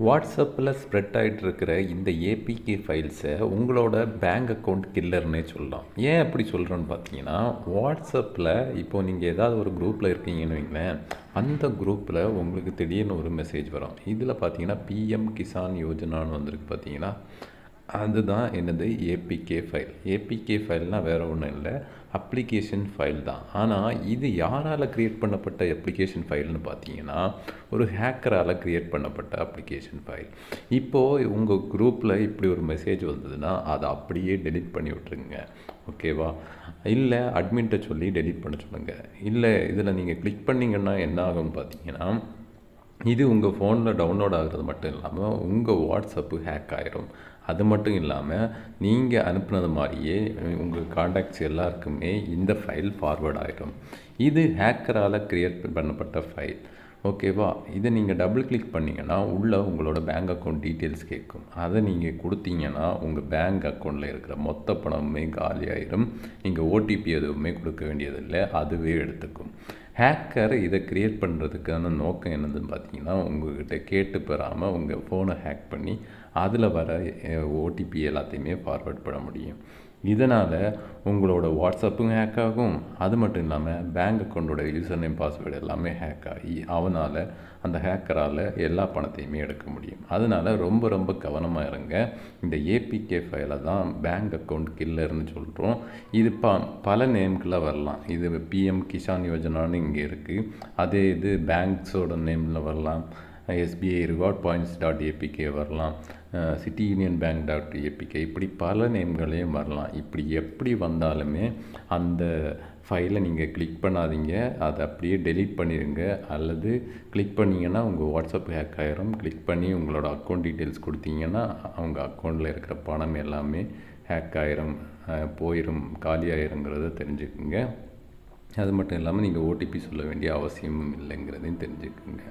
வாட்ஸ்அப்பில் ஸ்ப்ரெட் ஆகிட்டு இருக்கிற இந்த ஏபிகே ஃபைல்ஸை உங்களோட பேங்க் அக்கௌண்ட் கில்லர்னே சொல்லலாம். ஏன் அப்படி சொல்கிறோன்னு பார்த்தீங்கன்னா, வாட்ஸ்அப்பில் இப்போது நீங்கள் ஏதாவது ஒரு குரூப்பில் இருக்கீங்கன்னு வைங்களேன், அந்த குரூப்பில் உங்களுக்கு திடீர்னு ஒரு மெசேஜ் வரும். இதில் பார்த்தீங்கன்னா பிஎம் கிசான் யோஜனான்னு வந்திருக்கு பார்த்தீங்கன்னா, அதுதான் என்னது ஏபிகே ஃபைல். ஏபிகே ஃபைல்னால் வேறு ஒன்றும் இல்லை, அப்ளிகேஷன் ஃபைல் தான். ஆனால் இது யாரால் க்ரியேட் பண்ணப்பட்ட அப்ளிகேஷன் ஃபைல்னு பார்த்தீங்கன்னா, ஒரு ஹேக்கரால் க்ரியேட் பண்ணப்பட்ட அப்ளிகேஷன் ஃபைல். இப்போது உங்கள் குரூப்பில் இப்படி ஒரு மெசேஜ் வந்ததுன்னா அதை அப்படியே டெலீட் பண்ணி விட்ருங்க. ஓகேவா? இல்லை அட்மின்ட்ட சொல்லி டெலீட் பண்ண சொல்லுங்கள். இல்லை இதில் நீங்கள் கிளிக் பண்ணிங்கன்னா என்ன ஆகும்னு பார்த்தீங்கன்னா, இது உங்கள் ஃபோனில் டவுன்லோட் ஆகிறது மட்டும் இல்லாமல் உங்கள் வாட்ஸ்அப்பு ஹேக் ஆகிரும். அது மட்டும் இல்லாமல் நீங்கள் அனுப்புனது மாதிரியே உங்கள் காண்டாக்ட்ஸ் எல்லாருக்குமே இந்த ஃபைல் ஃபார்வேர்ட் ஆகிடும். இது ஹேக்கரால் க்ரியேட் பண்ணப்பட்ட ஃபைல். ஓகேவா? இதை நீங்கள் டபுள் கிளிக் பண்ணிங்கன்னா உள்ளே உங்களோட பேங்க் அக்கௌண்ட் டீட்டெயில்ஸ் கேட்கும். அதை நீங்கள் கொடுத்தீங்கன்னா உங்கள் பேங்க் அக்கௌண்ட்டில் இருக்கிற மொத்த பணமுமே காலியாயிடும். நீங்கள் ஓடிபி எதுவுமே கொடுக்க வேண்டியதில்லை, அதுவே எடுத்துக்கும். ஹேக்கர் இதை க்ரியேட் பண்ணுறதுக்கான நோக்கம் என்னதுன்னு பார்த்தீங்கன்னா, உங்கள்கிட்ட கேட்டு பெறாமல் உங்கள் ஃபோனை ஹேக் பண்ணி அதில் வர ஓடிபி எல்லாத்தையுமே ஃபார்வர்ட் பண்ண முடியும். இதனால் உங்களோட வாட்ஸ்அப்பும் ஹேக் ஆகும். அது மட்டும் இல்லாமல் பேங்க் அக்கௌண்ட்டோட யூசர் நேம் பாஸ்வேர்டு எல்லாமே ஹேக் ஆகி அவனால் அந்த ஹேக்கரால் எல்லா பணத்தையுமே எடுக்க முடியும். அதனால் ரொம்ப ரொம்ப கவனமாக இருங்க. இந்த ஏபிகே ஃபைலை தான் பேங்க் அக்கௌண்ட் கில்லர்னு சொல்கிறோம். இது பல நேம்களில் வரலாம். இது பிஎம் கிசான் யோஜனான்னு இங்கே இருக்குது. அதே இது பேங்க்ஸோட நேமில் வரலாம். SBI reward points dot APK வரலாம். City Union Bank dot APK, இப்படி பல நேம்களையும் வரலாம். இப்படி எப்படி வந்தாலுமே அந்த ஃபைலை நீங்கள் கிளிக் பண்ணாதீங்க, அதை அப்படியே டெலீட் பண்ணிடுங்க. அல்லது கிளிக் பண்ணிங்கன்னா உங்கள் வாட்ஸ்அப் ஹேக் ஆகிரும். கிளிக் பண்ணி உங்களோட அக்கௌண்ட் டீட்டெயில்ஸ் கொடுத்தீங்கன்னா அவங்க அக்கௌண்ட்டில் இருக்கிற பணம் எல்லாமே ஹேக் ஆகிரும், போயிடும், காலி ஆயிருங்கிறத தெரிஞ்சுக்குங்க. அது மட்டும் இல்லாமல் நீங்கள் ஓடிபி சொல்ல வேண்டிய அவசியமும் இல்லைங்கிறதையும் தெரிஞ்சுக்குங்க.